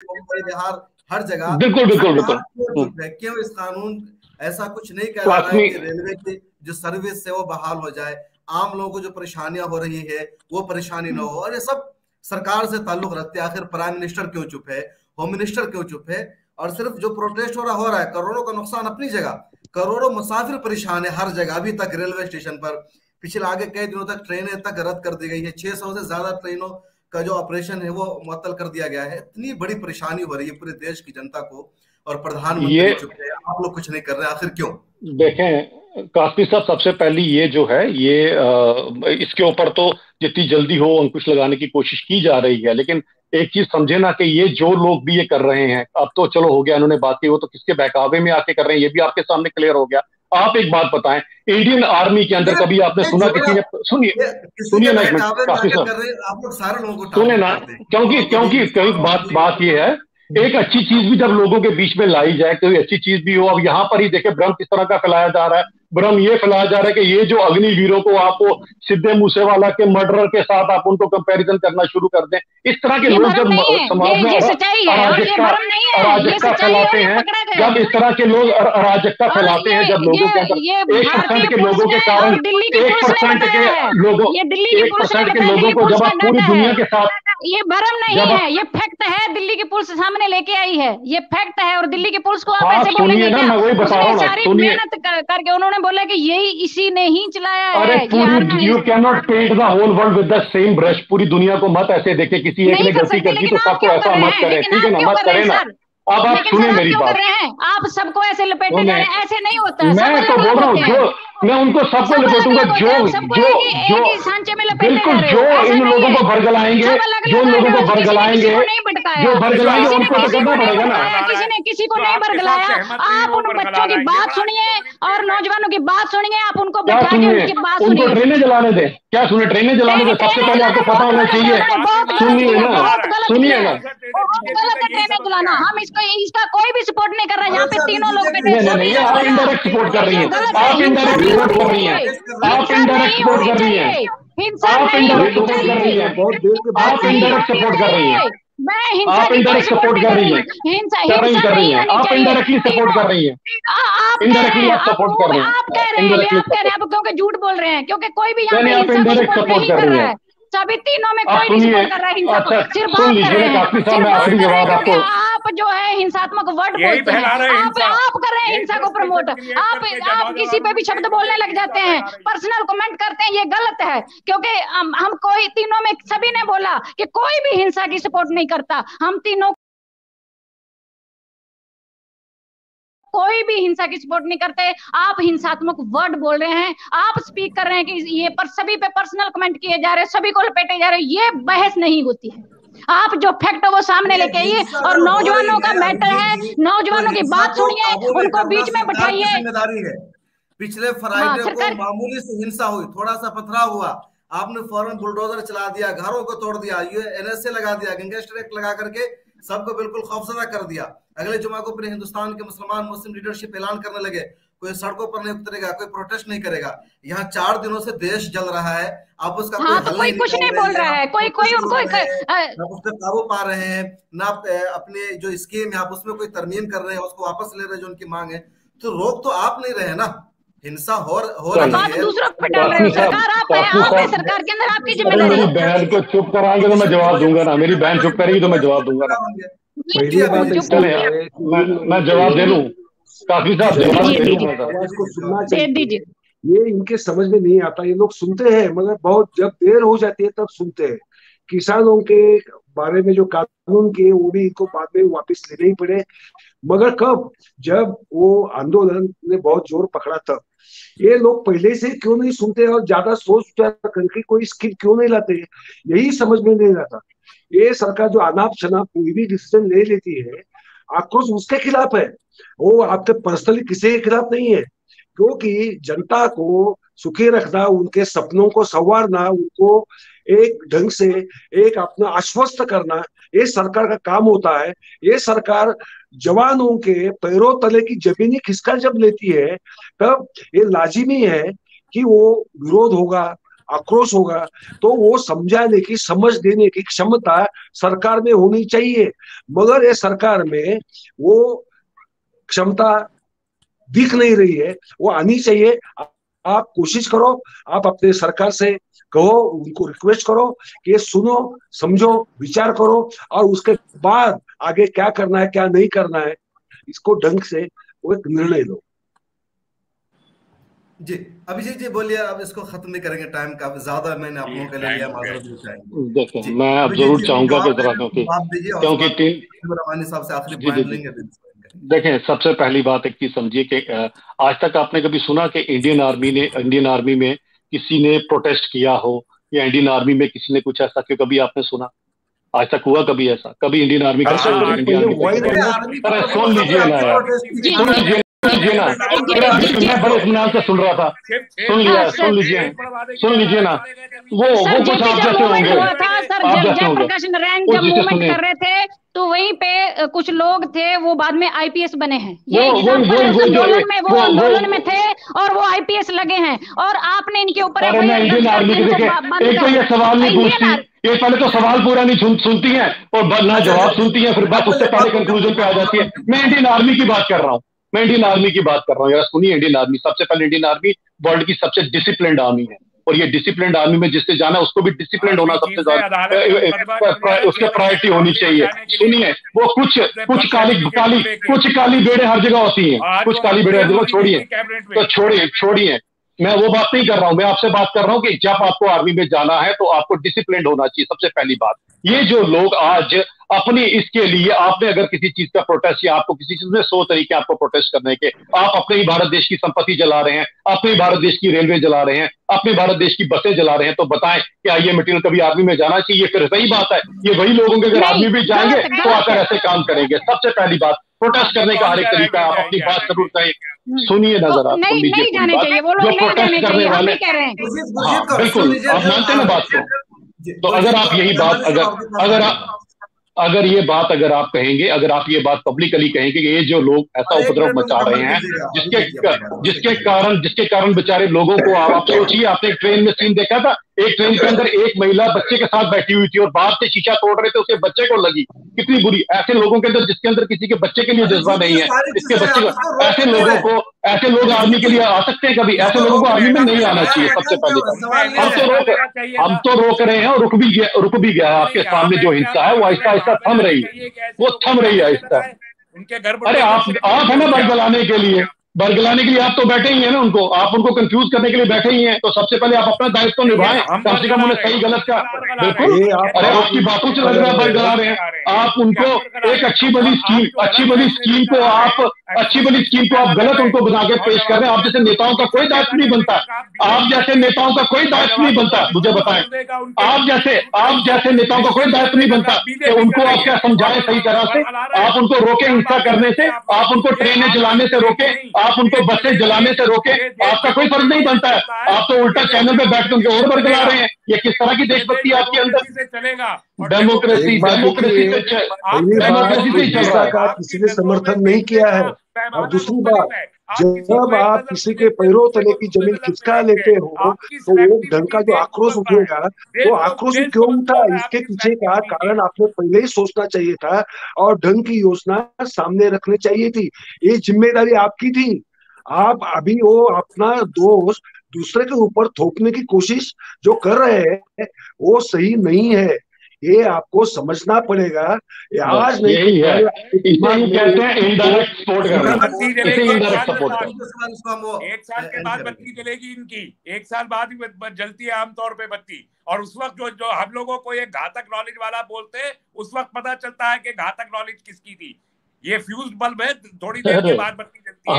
मुंबई, बिहार, हर जगह बिल्कुल बिल्कुल सरकार बिल्कुल। क्यों चुप है? क्यों इस कानून ऐसा कुछ नहीं कह रहा है प्राथमिक कि रेलवे की जो सर्विस है वो बहाल हो जाए, आम लोगों को जो परेशानियां हो रही है वो परेशानी ना हो, और ये सब सरकार से ताल्लुक रखते हैं। आखिर प्राइम मिनिस्टर क्यों चुप है, होम मिनिस्टर क्यों चुप है? और सिर्फ जो प्रोटेस्ट हो रहा है, करोड़ों का नुकसान अपनी जगह, करोड़ों मुसाफिर परेशान है हर जगह। अभी तक रेलवे स्टेशन पर पिछले आगे कई दिनों तक ट्रेनें तक रद्द कर दी गई है, 600 से ज्यादा ट्रेनों का जो ऑपरेशन है वो मुअत्तल कर दिया गया है। इतनी बड़ी परेशानी हो रही है पूरे देश की जनता को, और ये प्रधानमंत्री चुप है, आप लोग कुछ नहीं कर रहे, आखिर क्यों? देखें काफी साहब, सबसे पहली ये जो है ये इसके ऊपर तो जितनी जल्दी हो अंकुश लगाने की कोशिश की जा रही है, लेकिन एक चीज समझे ना कि ये जो लोग भी ये कर रहे हैं, अब तो चलो हो गया इन्होंने बात की, वो तो किसके बहकावे में आके कर रहे हैं ये भी आपके सामने क्लियर हो गया। आप एक बात बताएं, इंडियन आर्मी के अंदर कभी आपने ये सुना जो किसी ने, सुनिए ये किसी के सुनिए ना एक मिनट बहकावे में काफी आके साहब, कर रहे हैं, आप लोग सारे लोगों को सुने टारगेट ना, करते हैं, क्योंकि औरतों को भी, क्योंकि कई किसानों बात को भी। बात ये है, एक अच्छी चीज भी जब लोगों के बीच में लाई जाए, कोई अच्छी चीज भी हो। अब यहाँ पर ही देखे भ्रम किस तरह का फैलाया जा रहा है। भ्रम ये फैलाया जा रहा है कि ये जो अग्निवीरों को आपको सिद्धे मूसेवाला के मर्डरर के साथ आप उनको कंपैरिजन करना शुरू कर दें। इस तरह के ये लोग भरम जब नहीं है, समाज में ये सच्चाई है, और ये अराजकता भरम नहीं है, ये अराजकता सच्चाई है, और फैलाते ये हैं, पकड़ा गया जब है। इस तरह के लोग अराजकता और फैलाते हैं, जब लोगों के अंदर ये 1% भारतीय के पुलिस लोगों के ने कारण और दिल्ली की एक पुलिस ने परसेंट के बताया है, लोगों ये दिल्ली की एक पुलिस ने परसेंट के बताया, लोगों दिल्ली को पुलिस जब का आप पूरी डाटा दुनिया है, के साथ, ये भरम नहीं जब है, आप, ये फैक्ट है, दिल्ली की पुलिस सामने लेके आई है, ये फैक्ट है। और दिल्ली की पुलिस को आप आप ऐसे सुनिए बोलेंगे ना, क्या? मैं वही बता रहा उसने हूँ ना, सारी सुनिए। मेहनत करके उन्होंने बोला कि यही इसी ने ही चलाया अरे है, ये पूरी, army. You can not paint the whole world with the same brush. पूरी दुनिया को मत ऐसे देखे, किसी एक नहीं ने कर गलती सकते, कर दी लेकिन तो आप सबको क्यों कर ऐसा रहे मत हैं, करें, लेकिन ठीक है आप ना, क्यों मत कर रहे हैं करें ना। सर? अब आप लेकिन सुने सर आप मेरी क्यों कर बात, रहे हैं? आप सबको ऐसे लपेटने जा सुने, रहे हैं, ऐसे नहीं होता है, सब मैं तो अलग बोल अलग रहा हूँ होते हैं, जो, मैं उनको सबको सब अलग लपेटूंगा अलग होते जो हैं, सबको जो जो एक ही सांचे में लपेटने बिल्कुल, जा रहे जो हो, ऐसा इन नहीं लोगों है। को भरगलाएंगे, सब अलग जो अलग इन है, लोगों को किसी ने किसी भरगलाएंगे, को नहीं जो भटकाया, भरगलाएंगे किसी ने उनको तो किसी करना को नहीं पड़ेगा ना। भटकाया, किसी ने किसी को जो नहीं आपके साथ भरगलाया। सहमत नहीं आप वो उन बरकरार बच्चों की रहेंगे, बात बड़ा सुनिए बड़ी और देर लग नौजवानों की बात सुनिए, आप उनको क्या बैठा के सुनिए, उनकी बात उनको सुनिए। ट्रेनें जलाने दें, क्या सुनिए, ट्रेनें जलाने दें, सबसे ट्रेनें पहले आपको जलाना पता बहुत होना गलत चाहिए। है, बहुत गलत सुनिए किया, ना, बहुत गलत सुनिए किया, ना, बहुत बीजेपी गलत का है यही ट्रेनें सबक जलाना। क्या है? हम इसको इसका कोई भी सपोर्ट नहीं कर रहा है, और यहाँ पे अच्छा, अभी तीनों लोग बीजेपी बैठे नहीं नहीं नहीं, सभी ये ने आप बोला इनडायरेक्ट सपोर्ट कर रही ये हैं, गलत है, आप हिंसा इनडायरेक्ट नहीं सपोर्ट होनी कर रही हैं, चाहिए, आप हिंसा इनडायरेक्ट नहीं सपोर्ट होनी कर रही हैं, चाहिए, हिंसा आप नहीं इनडायरेक्ट होनी सपोर्ट कर चाहिए, रही हैं, बहुत देर के हिंसा बाद आप नहीं इनडायरेक्ट होनी सपोर्ट कर रही हैं, चाहिए। मैं हिंसा आप की कोई इनडायरेक्ट सपोर्ट सपोर्ट नहीं कर कर रही रही, हैं, हिंसा कर रही हिंसा कर रही नहीं हैं, होनी आप चाहिए। इनडायरेक्टली सपोर्ट तीनों कर रही हैं, आप कह रहे इनडायरेक्टली हैं, आप आप सपोर्ट मुंह कर पे रही हैं, आप कह रहे हैं, ये इनडायरेक्टली आप कह रहे सपोर्ट, हैं, आप क्योंकि झूठ बोल रहे हैं, क्योंकि कोई भी यहाँ नहीं पे नहीं, आप हिंसा को इनडायरेक्ट सपोर्ट सपोर्ट नहीं कर कर रही रहा हैं। है। सभी तीनों में आप कोई नहीं सुनिए, सपोर्ट कर रहा है हिंसा को, अच्छा सिर्फ सुन आप कर लीजिए रहे ना हैं, काफी साहब, सिर्फ मैं आप आखिरी कर रहे हैं, जवाब क्योंकि आपको, आप जो है हिंसात्मक वर्ड यही बोलते हैं, फैला रहे हैं हिंसा, आप कर रहे हैं यही हिंसा को प्रमोट, फ्रस्ट्रेशन क्रिएट आप करके आप किसी पे नौजवानों भी में शब्द कई बोलने तरह लग की जाते हिंसा हैं, फैला रही है। पर्सनल कमेंट करते हैं, ये गलत है। क्योंकि हम कोई तीनों में सभी ने बोला कि कोई भी हिंसा की सपोर्ट नहीं करता, हम तीनों कोई भी हिंसा की सपोर्ट नहीं करते। आप हिंसात्मक वर्ड बोल रहे हैं, आप स्पीक कर रहे हैं कि ये पर सभी पे पर्सनल कमेंट किए जा रहे हैं, सभी को लपेटे जा रहे हैं, ये बहस नहीं होती है। आप जो फैक्ट है वो सामने ये लेके आइए, हिंसा और अगर हो रही नौजवानों का है मैटर अभिजीत है, जी, तो नौजवानों की हिंसा बात को सुनिए, काबू में उनको करना बीच में सरकार की बैठाइए। जिम्मेदारी है। पिछले हाँ फ्राइडे को सरकार, मामूली सी हिंसा हुई, थोड़ा सा पथराव हुआ, आपने फौरन बुलडोजर चला दिया, घरों को तोड़ दिया, ये एनएसए लगा दिया, गैंगस्टर एक्ट लगा करके सबको बिल्कुल खौफजदा कर दिया। अगले जुमा को पूरे हिंदुस्तान के मुसलमान मुस्लिम लीडरशिप ऐलान करने लगे, कोई सड़कों पर नहीं उतरेगा, कोई प्रोटेस्ट नहीं करेगा। यहाँ 4 दिनों से देश जल रहा है, आप उसका कोई हाँ तो हल कोई नहीं कुछ निकाल नहीं रहे बोल हैं, रहा ना है, कोई कोई प्रोटेस्ट उनको रोक रहे हैं, ना उस पर काबू पा रहे हैं, ना अपने जो स्कीम है आप उसमें कोई तरमीम कर रहे हैं, उसको वापस ले रहे हैं जो उनकी मांग है। तो रोक तो आप नहीं रहे ना, हिंसा हो आप रही बात है। दूसरों पे डाल रहे हो, काफी साहब, सरकार आप है, काफी आप है, साहब, सरकार के अंदर आपकी अरे जिम्मेदारी मेरी है। बहन को चुप कराएंगे तो मैं जवाब दूंगा ना, मेरी बहन चुप करेगी तो मैं जवाब दूंगा ना। पहली बात चुप, ऐसी चले, है कि मैं जवाब दे लूं, काफी साहब जनता जवाब दीजिए दे की लूं दीजिए मैं जरा। आवाज को सुनना दे चाहिए। दीजिए। ये इनके समझ में नहीं आता, ये लोग सुनते हैं मगर बहुत जब देर हो जाती है तब सुनते हैं। किसानों के बारे में जो कानून के वो भी इनको बाद में वापस लेने ही पड़े, मगर कब, जब वो आंदोलन ने बहुत जोर पकड़ा तब। ये लोग पहले से क्यों नहीं सुनते और ज्यादा सोच विचार करके कोई स्कीम क्यों नहीं लाते, यही समझ में नहीं आता। ये सरकार जो अनाप शनाप कोई भी डिसीजन ले लेती है, आक्रोश उसके खिलाफ है, वो आपके पर्सनली किसी के खिलाफ नहीं है। क्योंकि जनता को सुखी रखना, उनके सपनों को संवारना, उनको एक ढंग से एक अपना आश्वस्त करना, ये सरकार का काम होता है। ये सरकार जवानों के पैरों तले की जमीनी खिसका जब लेती है, तब ये लाजिमी है कि वो विरोध होगा, आक्रोश होगा, तो वो समझाने की, समझ देने की क्षमता सरकार में होनी चाहिए। मगर ये सरकार में वो क्षमता दिख नहीं रही है, वो आनी चाहिए। आप कोशिश करो, आप अपने सरकार से कहो, उनको रिक्वेस्ट करो कि सुनो, समझो, विचार करो, और उसके बाद आगे क्या करना है क्या नहीं करना है, इसको ढंग से वो एक निर्णय लो। जी अभिजीत जी बोलिए, अब इसको खत्म नहीं करेंगे, टाइम काफी ज्यादा मैंने आप लोगों के लिए लिया, माजरत भी चाहेंगे। देखिए मैं अब जरूर चाहूंगा कि जरा क्योंकि रमानी साहब से आखिरी पॉइंट लेंगे। देखें, सबसे पहली बात एक चीज समझिए कि आज तक आपने कभी सुना कि इंडियन आर्मी में किसी ने प्रोटेस्ट किया हो, या इंडियन आर्मी में किसी ने कुछ ऐसा, क्यों कभी आपने सुना? आज तक हुआ कभी ऐसा? कभी इंडियन आर्मी का सुन लीजिए ना यार, सुन लीजिए ना, मैं बड़े इत्मीनान से सुन रहा था, सुन लीजिए ना, वो कुछ आप जैसे होंगे, जयप्रकाश नारायण जब मूवमेंट कर रहे थे तो वहीं पे कुछ लोग थे, वो बाद में आईपीएस बने हैं। ये आंदोलन में थे और वो आईपीएस लगे हैं, और आपने इनके ऊपर इंडियन आर्मी के देखे, एक तो ये सवाल नहीं पूछती, ये पहले तो सवाल पूरा नहीं सुनती है और ना जवाब सुनती है, फिर बस उससे पहले कंक्लूजन पे आ जाती है। मैं इंडियन आर्मी की बात कर रहा हूँ, यार सुनिए। इंडियन आर्मी, सबसे पहले इंडियन आर्मी वर्ल्ड की सबसे डिसिप्लिन्ड आर्मी है, और ये डिसिप्लिन्ड आर्मी में जिससे जाना उसको भी डिसिप्लिन्ड होना सबसे ज्यादा उसके प्रायोरिटी होनी चाहिए। सुनिए, वो कुछ काली बेड़े हर जगह होती हैं, कुछ काली बेड़े हर जगह, छोड़िए, मैं वो बात नहीं कर रहा हूं। मैं आपसे बात कर रहा हूं कि जब आपको आर्मी में जाना है तो आपको डिसिप्लिन होना चाहिए, सबसे पहली बात। ये जो लोग आज अपनी इसके लिए, आपने अगर किसी चीज का प्रोटेस्ट, या आपको किसी चीज में 100 तरीके आपको प्रोटेस्ट करने के, आप अपने ही भारत देश की संपत्ति जला रहे हैं, अपने भारत देश की रेलवे जला रहे हैं, अपने भारत देश की बसें जला रहे हैं, तो बताएं क्या ये मटेरियल कभी आर्मी में जाना चाहिए? फिर सही बात है, ये वही लोग होंगे अगर आर्मी भी जाएंगे तो आकर ऐसे काम करेंगे। सबसे पहली बात, प्रोटेस्ट करने का हर एक तरीका है, आप अपनी बात जरूर कहें। सुनिए ना जरा, सुन लीजिए, जो प्रोटेस्ट करने वाले, बिल्कुल आप मानते हैं ना बात को, तो अगर आप यही बात अगर ये बात आप कहेंगे, अगर आप ये बात पब्लिकली कहेंगे कि ये जो लोग ऐसा उपद्रव मचा रहे हैं जिसके कारण बेचारे लोगों को, आप सोचिए, आपने एक ट्रेन में सीन देखा था, एक ट्रेन के अंदर एक महिला बच्चे के साथ बैठी हुई थी और बाहर से शीशा तोड़ रहे थे, उसके बच्चे को लगी, कितनी बुरी। ऐसे लोगों के अंदर, जिसके अंदर किसी के बच्चे के लिए जज्बा नहीं है, इसके बच्चे को, ऐसे लोग आर्मी के लिए आ सकते हैं कभी? ऐसे लोगों को आर्मी में नहीं आना चाहिए। सबसे पहले हम तो रोक रहे हैं, और रुक भी गया है। आपके सामने जो हिंसा है वो आहिस्ता आहिस्ता थम रही है, आहिस्ता। अरे आप है ना बरगलाने के लिए आप तो बैठे ही हैं ना, आप उनको कंफ्यूज करने के लिए बैठे ही हैं। तो सबसे पहले आप अपना दायित्व तो निभाएं, कम से कम उन्हें सही गलत का, बिल्कुल। अरे आपकी बातों से लग रहा है बरगला रहे हैं। आप उनको एक अच्छी बड़ी स्कीम को आप गलत उनको बना के पेश कर रहे हैं। आप जैसे नेताओं का कोई दायित्व नहीं बनता, मुझे बताएं, आप जैसे नेताओं का कोई दायित्व नहीं बनता कि उनको आप क्या समझाएं सही तरह से। आप उनको रोके हिंसा करने से, आप उनको ट्रेनें जलाने से रोके, आप उनको बसें जलाने से रोके, आपका कोई फर्ज नहीं बनता है। आप तो उल्टा चैनल पे बैठ कर उनको और बरगला रहे हैं। ये किस तरह की देशभक्ति आपके अंदर? डेमोक्रेसी से ही चल रहा है, किसी ने समर्थन नहीं किया है। और दूसरी बात, जब आप किसी के पैरों तले की जमीन खिसका लेते हो तो वो ढंग का जो आक्रोश उठेगा, तो आक्रोश क्यों उठा, इसके पीछे का कारण आपने पहले ही सोचना चाहिए था और ढंग की योजना सामने रखनी चाहिए थी। ये जिम्मेदारी आपकी थी। आप अभी वो अपना दोष दूसरे के ऊपर थोपने की कोशिश जो कर रहे हैं वो सही नहीं है, ये आपको समझना पड़ेगा। आज नहीं, यही है, कहते हैं इनडायरेक्ट सपोर्ट करना। एक साल के बाद बत्ती जलेगी इनकी, एक साल बाद ही जलती है आमतौर पे बत्ती, और उस वक्त जो हम लोगों को ये घातक नॉलेज वाला बोलते हैं, उस वक्त पता चलता है कि घातक नॉलेज किसकी थी। ये फ्यूज बल्ब है, थोड़ी देर के बाद बत्ती जलती है।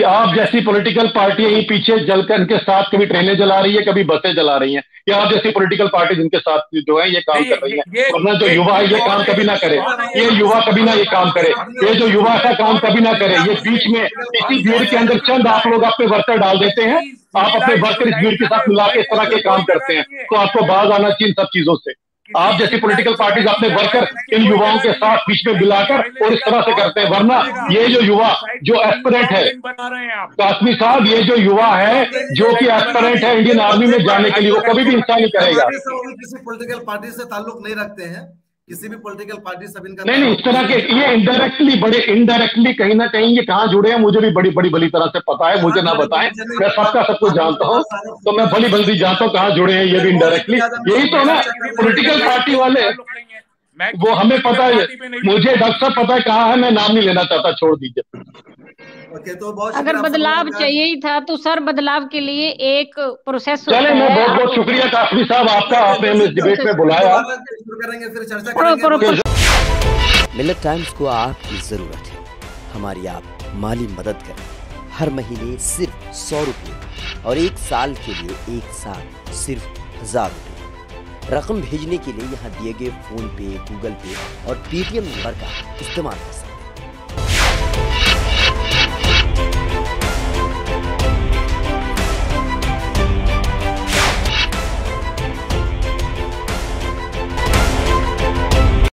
आप जैसी पॉलिटिकल पार्टी ही पीछे जलकर इनके साथ कभी ट्रेनें जला रही है, कभी बसें जला रही हैं, या आप जैसी पॉलिटिकल पार्टी जिनके साथ जो है ये काम कर रही है। वरना जो युवा है ये काम कभी ना करे, ये युवा कभी ना ये काम करे, ये जो युवा का काम कभी ना करे। ये बीच में इसी भीड़ के अंदर चंद आप लोग अपने वर्कर डाल देते हैं, आप अपने वर्कर इस भीड़ के साथ मिला के इस तरह के काम करते हैं, तो आपको बाज आना चाहिए इन सब चीजों से। आप जैसी पॉलिटिकल पार्टीज अपने वर्कर इन युवाओं के साथ बीच में मिलाकर और इस तरह से करते हैं, वरना ये जो युवा जो एस्पिरेंट है कासमी साहब, ये जो युवा है जो कि एस्पिरेंट है इंडियन आर्मी में जाने के लिए, वो कभी भी इंसान नहीं करेगा। किसी पॉलिटिकल पार्टी से ताल्लुक नहीं रखते हैं, किसी भी पॉलिटिकल पार्टी से इनका नहीं, इस तरह के ये इनडायरेक्टली कहीं ना कहीं ये कहाँ जुड़े हैं मुझे भी बड़ी भली तरह से पता है, मुझे ना बताएं, मैं सबका सब कुछ जानता हूँ, तो मैं भली भली जानता हूँ कहाँ जुड़े हैं ये भी इनडायरेक्टली। यही तो ना पॉलिटिकल पार्टी वाले, वो हमें पता है, मुझे डॉक्टर पता है कहाँ है, मैं नाम नहीं लेना चाहता, छोड़ दीजिए। तो बहुत अगर बदलाव चाहिए ही था तो सर बदलाव के लिए एक प्रोसेस होता है। चले, मैं बहुत बहुत शुक्रिया कासमी साहब आपका, आपने हमें इस डिबेट में बुलाया। करेंगे, फिर चर्चा करेंगे। मिलेट टाइम्स को आपकी जरूरत है, हमारी आप माली मदद करें। हर महीने सिर्फ 100 रुपये और 1 साल के लिए एक साथ सिर्फ 1000 रुपये। रकम भेजने के लिए यहाँ दिए गए फोन पे, गूगल पे और पेटीएम नंबर का इस्तेमाल कर सकते हैं।